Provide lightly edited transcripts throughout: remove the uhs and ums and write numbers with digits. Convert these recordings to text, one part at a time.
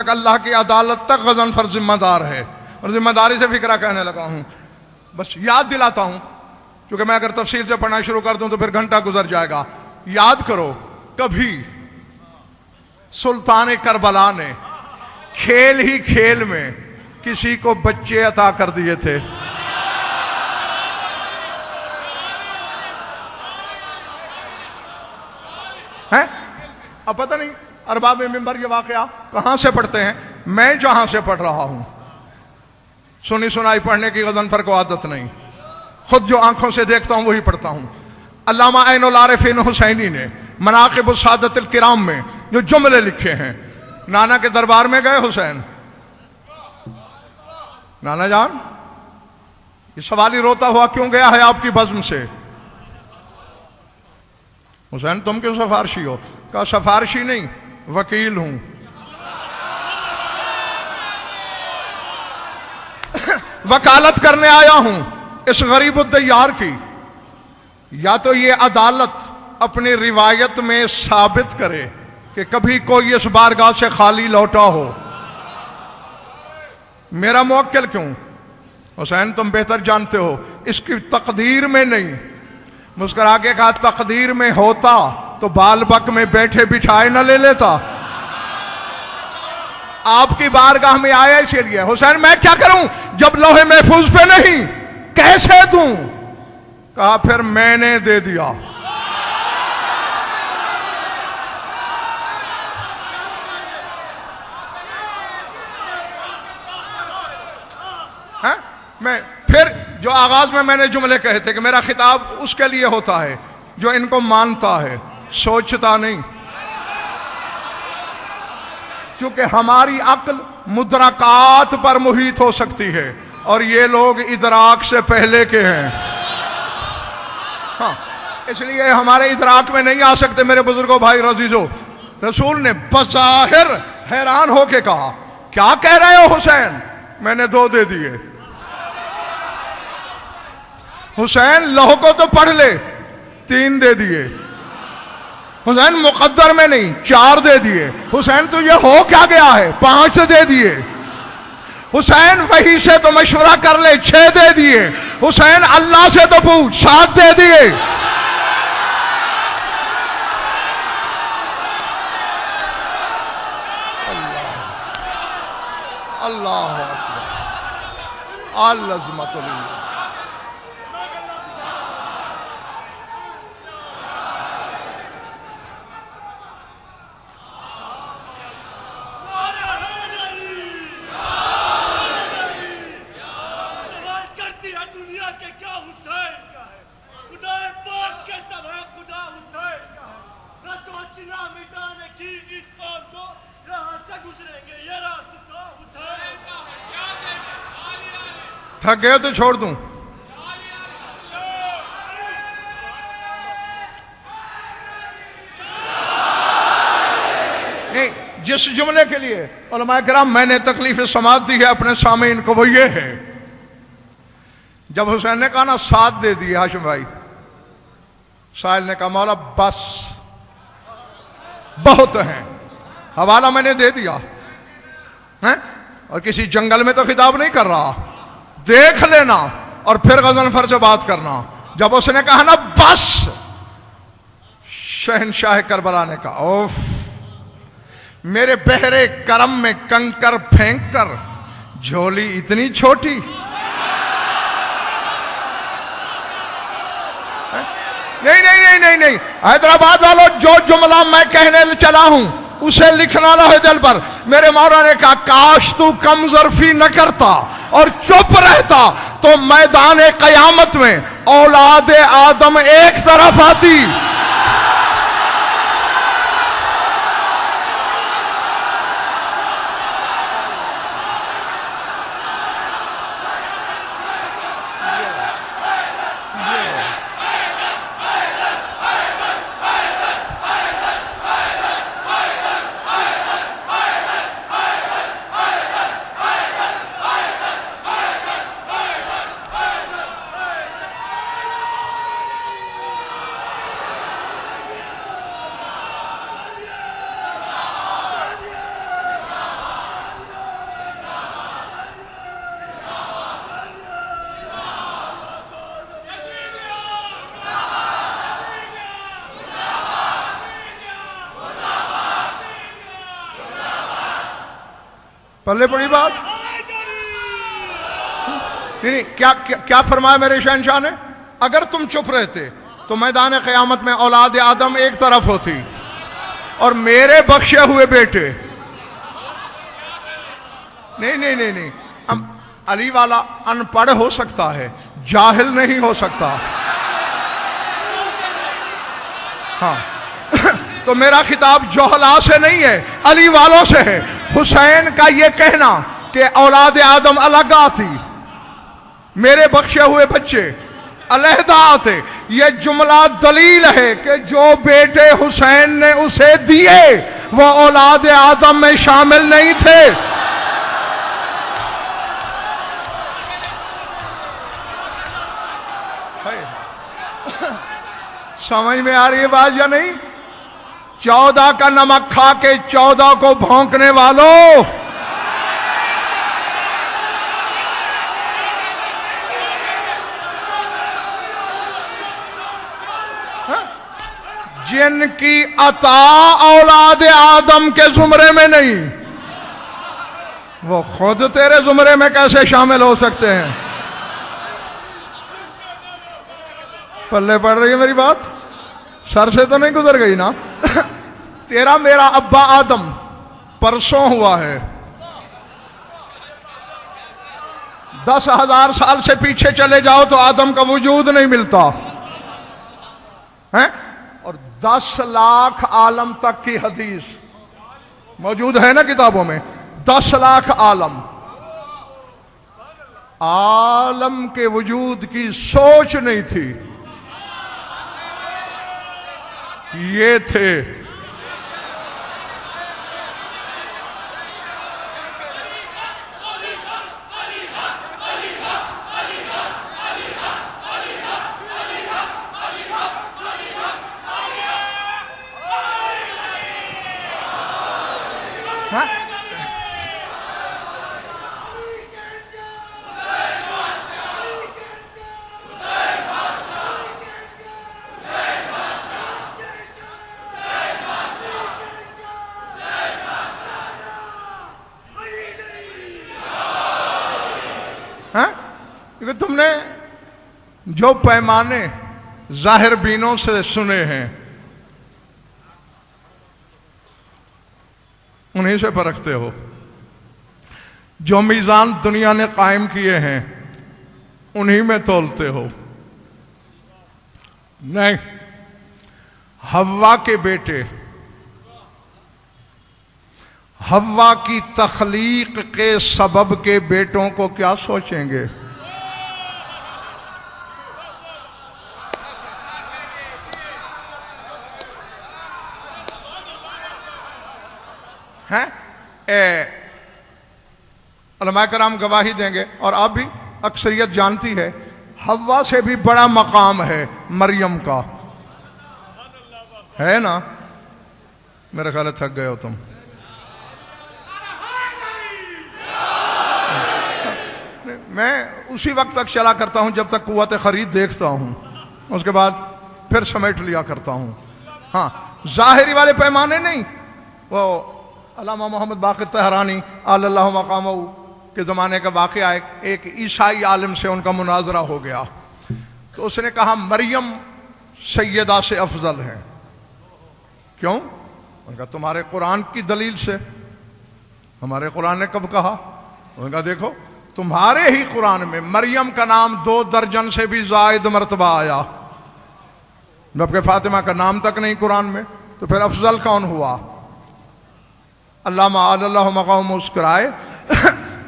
تک اللہ کی عدالت تک غضنفر ذمہ دار ہے، اور ذمہ داری سے فکرہ کہنے لگا ہوں. بس یاد دلاتا ہوں، کیونکہ میں اگر تفصیل سے پڑھنا شروع کر دوں تو پھر گھنٹہ گزر جائے گا. یاد کرو کبھی سلطان کربلا نے کھیل ہی کھیل میں کسی کو بچے عطا کر دیے تھے. اب پتہ نہیں ارباب منبر یہ واقعہ کہاں سے پڑھتے ہیں، میں جہاں سے پڑھ رہا ہوں سنی سنائی پڑھنے کی غضنفر کو عادت نہیں، خود جو آنکھوں سے دیکھتا ہوں وہی پڑھتا ہوں. علامہ عین العارفین حسینی نے مناقب السادۃ الکرام میں جو جملے لکھے ہیں، نانا کے دربار میں گئے حسین، نانا جان یہ سوالی روتا ہوا کیوں گیا ہے آپ کی بزم سے؟ حسین تم کیوں سفارشی ہو؟ کہا سفارشی نہیں، وکیل ہوں. وکالت کرنے آیا ہوں اس غریب الدیار کی. یا تو یہ عدالت اپنی روایت میں ثابت کرے کہ کبھی کوئی اس بارگاہ سے خالی لوٹا ہو. میرا موکل کیوں؟ حسین تم بہتر جانتے ہو اس کی تقدیر میں نہیں. مسکرا کے کہا تقدیر میں ہوتا تو بال بک میں بیٹھے بچھائے نہ لے لیتا. آپ کی بارگاہ میں آیا اسی لیے. حسین میں کیا کروں جب لوح محفوظ پہ نہیں، کیسے دوں؟ کہا پھر میں نے دے دیا. میں پھر جو آغاز میں نے جملے کہے تھے کہ میرا خطاب اس کے لیے ہوتا ہے جو ان کو مانتا ہے، سوچتا نہیں. چونکہ ہماری عقل مدرکات پر محیط ہو سکتی ہے اور یہ لوگ ادراک سے پہلے کے ہیں. ہاں اس لیے ہمارے ادراک میں نہیں آ سکتے. میرے بزرگوں بھائی عزیزو، رسول نے بظاہر حیران ہو کے کہا کیا کہہ رہے ہو حسین؟ میں نے 2 دے دیے. حسین لوح کو تو پڑھ لے، 3 دے دیے. حسین مقدر میں نہیں، 4 دے دیے. حسین تو یہ ہو کیا گیا ہے؟ 5 دے دیے. حسین وحی سے تو مشورہ کر لے، 6 دے دیے. حسین اللہ سے تو پوچھ، 7 دے دیے. اللہ اکبر، العظمت للہ. تھک گئے تو چھوڑ دوں. نہیں، جس جملے کے لیے علماء کرام میں نے تکلیف سماعت دی ہے اپنے سامعین کو وہ یہ ہے، جب حسین نے کہا نا 7 دے دیے ہاشم بھائی، سائل نے کہا مولا بس بہت ہیں، حوالہ میں نے دے دیا. اور کسی جنگل میں تو خطاب نہیں کر رہا، دیکھ لینا اور پھر غضنفر سے بات کرنا. جب اس نے کہا نا بس، شہنشاہ کربلا نے کہا اوف، میرے بہرے کرم میں کنکر پھینک کر جھولی اتنی چھوٹی. نہیں نہیں نہیں نہیں نہیں، حیدرآباد والوں جو جملہ میں کہنے چلا ہوں اسے لکھنا لوح دل پر. میرے مولا نے کہا کاش تو کم ظرفی نہ کرتا اور چپ رہتا تو میدان قیامت میں اولاد آدم ایک طرف آتی. پلے پڑی بات نہیں کیا فرمایا میرے شہنشاہ نے؟ اگر تم چپ رہتے تو میدان قیامت میں اولاد آدم ایک طرف ہوتی اور میرے بخشے ہوئے بیٹے. نہیں علی والا ان پڑھ ہو سکتا ہے، جاہل نہیں ہو سکتا. ہاں تو میرا خطاب جوہلا سے نہیں ہے، علی والوں سے ہے. حسین کا یہ کہنا کہ اولاد آدم الگ آتی، میرے بخشے ہوئے بچے علیحدہ آتے، یہ جملہ دلیل ہے کہ جو بیٹے حسین نے اسے دیے وہ اولاد آدم میں شامل نہیں تھے. سمجھ میں آ رہی ہے بات یا نہیں؟ 14 کا نمک کھا کے 14 کو بھونکنے والوں، جن کی عطا اولاد آدم کے زمرے میں نہیں، وہ خود تیرے زمرے میں کیسے شامل ہو سکتے ہیں؟ پلے پڑ رہی ہے میری بات؟ سر سے تو نہیں گزر گئی نا؟ تیرا میرا ابا آدم پرسوں ہوا ہے، 10,000 سال سے پیچھے چلے جاؤ تو آدم کا وجود نہیں ملتا ہے، اور 10 لاکھ عالم تک کی حدیث موجود ہے نا کتابوں میں. 10 لاکھ عالم کے وجود کی سوچ نہیں تھی، یہ تھے. کیونکہ تم نے جو پیمانے ظاہر بینوں سے سنے ہیں انہیں سے پرکھتے ہو، جو میزان دنیا نے قائم کیے ہیں انہی میں تولتے ہو. نہیں، حوا کے بیٹے حوا کی تخلیق کے سبب کے بیٹوں کو کیا سوچیں گے؟ علماء کرام گواہی دیں گے اور آپ بھی اکثریت جانتی ہے، حوا سے بھی بڑا مقام ہے مریم کا، ہے نا؟ میرے خیال ہے تھک گئے ہو تم. میں اسی وقت تک چلا کرتا ہوں جب تک قوت خرید دیکھتا ہوں، اس کے بعد پھر سمیٹ لیا کرتا ہوں. ہاں ظاہری والے پیمانے نہیں. وہ علامہ محمد باقر طہرانی علی اللہ مقامہ کے زمانے کا واقعہ ہے، ایک عیسائی عالم سے ان کا مناظرہ ہو گیا تو اس نے کہا مریم سیدہ سے افضل ہے. کیوں؟ ان کا تمہارے قرآن کی دلیل سے. ہمارے قرآن نے کب کہا؟ ان کا دیکھو تمہارے ہی قرآن میں مریم کا نام 2 درجن سے بھی زائد مرتبہ آیا، جبکہ فاطمہ کا نام تک نہیں قرآن میں، تو پھر افضل کون ہوا؟ علامہ علی اللہ مقام مسکرائے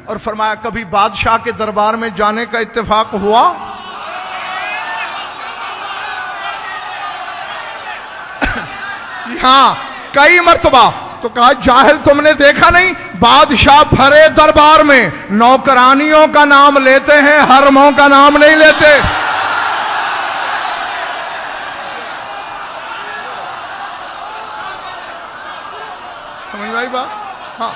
اور فرمایا کبھی بادشاہ کے دربار میں جانے کا اتفاق ہوا؟ ہاں کئی مرتبہ. تو کہا جاہل تم نے دیکھا نہیں؟ بادشاہ بھرے دربار میں نوکرانیوں کا نام لیتے ہیں، حرموں کا نام نہیں لیتے. سمجھ میں آئی بات؟ ہاں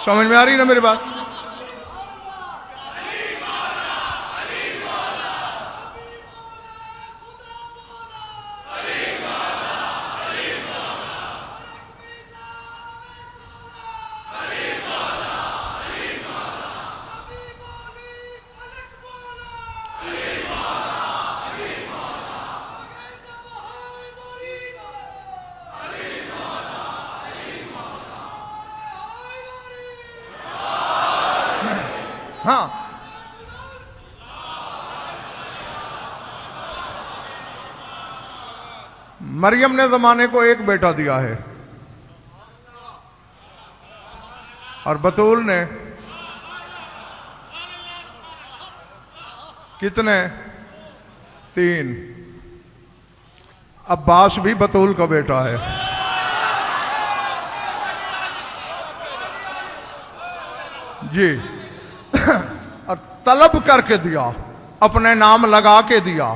سمجھ میں آ رہی نا میری بات؟ ہاں مریم نے زمانے کو ایک بیٹا دیا ہے اور بطول نے کتنے؟ 3۔ عباس بھی بطول کا بیٹا ہے۔ جی، اور طلب کر کے دیا، اپنے نام لگا کے دیا،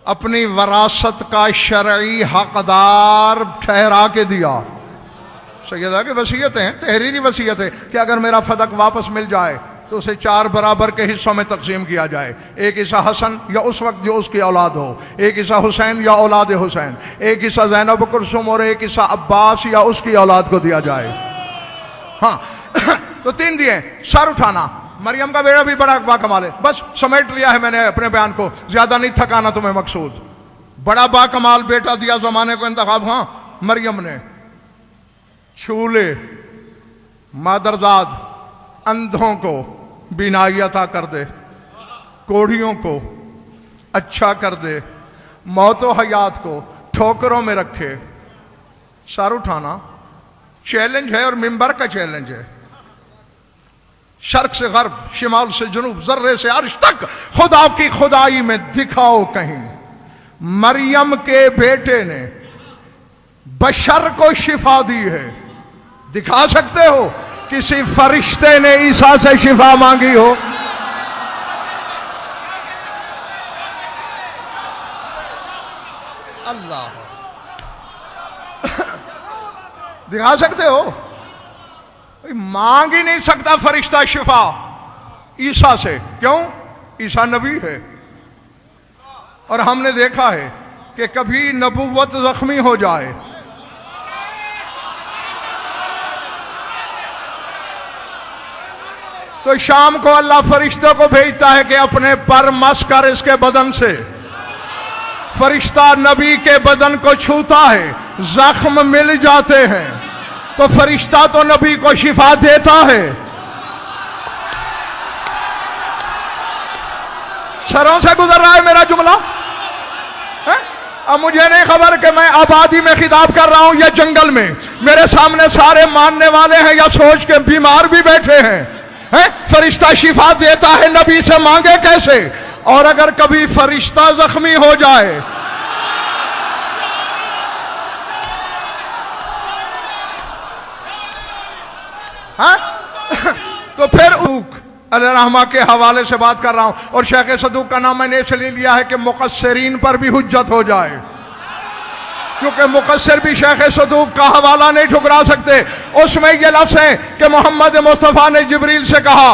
اپنی وراثت کا شرعی حقدار ٹھہرا کے دیا۔ سیدہ کی وصیت ہے، تحریری وصیت ہے کہ اگر میرا فدق واپس مل جائے تو اسے 4 برابر کے حصوں میں تقسیم کیا جائے، ایک حصہ حسن یا اس وقت جو اس کی اولاد ہو، ایک حصہ حسین یا اولاد حسین، ایک حصہ زینب کلثوم اور ایک حصہ عباس یا اس کی اولاد کو دیا جائے۔ ہاں تو 3 دیے۔ سر اٹھانا، مریم کا بیٹا بھی بڑا با کمال ہے۔ بس سمیٹ لیا ہے میں نے اپنے بیان کو، زیادہ نہیں تھکانا تمہیں مقصود۔ بڑا با کمال بیٹا دیا زمانے کو انتخاب۔ ہاں مریم نے چھولے، مادرزاد، اندھوں کو بینائی عطا کر دے، کوڑھیوں کو اچھا کر دے، موت و حیات کو ٹھوکروں میں رکھے۔ سر اٹھانا چیلنج ہے اور منبر کا چیلنج ہے۔ شرق سے غرب، شمال سے جنوب، ذرے سے عرش تک خدا کی خدائی میں دکھاؤ کہیں مریم کے بیٹے نے بشر کو شفا دی ہے۔ دکھا سکتے ہو کسی فرشتے نے عیسیٰ سے شفا مانگی ہو؟ اللہ، دکھا سکتے ہو؟ مانگ ہی نہیں سکتا فرشتہ شفا عیسیٰ سے۔ کیوں؟ عیسیٰ نبی ہے، اور ہم نے دیکھا ہے کہ کبھی نبوت زخمی ہو جائے تو شام کو اللہ فرشتوں کو بھیجتا ہے کہ اپنے پر مس کر اس کے بدن سے۔ فرشتہ نبی کے بدن کو چھوتا ہے، زخم مل جاتے ہیں، تو فرشتہ تو نبی کو شفا دیتا ہے۔ سروں سے گزر رہا ہے میرا جملہ؟ اب مجھے نہیں خبر کہ میں آبادی میں خطاب کر رہا ہوں یا جنگل میں۔ میرے سامنے سارے ماننے والے ہیں یا سوچ کے بیمار بھی بیٹھے ہیں۔ فرشتہ شفا دیتا ہے، نبی سے مانگے کیسے؟ اور اگر کبھی فرشتہ زخمی ہو جائے تو پھر علیہ رحمہ کے حوالے سے بات کر رہا ہوں، اور شیخ صدوق کا نام میں نے اس لیے لیا ہے کہ مقصرین پر بھی حجت ہو جائے، کیونکہ مقصر بھی شیخ صدوق کا حوالہ نہیں ٹھکرا سکتے۔ اس میں یہ لفظ ہے کہ محمد مصطفیٰ نے جبریل سے کہا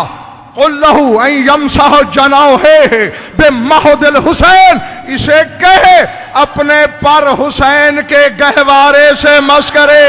قُلْ لَهُ أَن يَمْسَحَ جَنَاحَيْهِ بِمَحْضِ الْحُسَيْنِ، اسے کہے اپنے پر حسین کے گہوارے سے مس کرے۔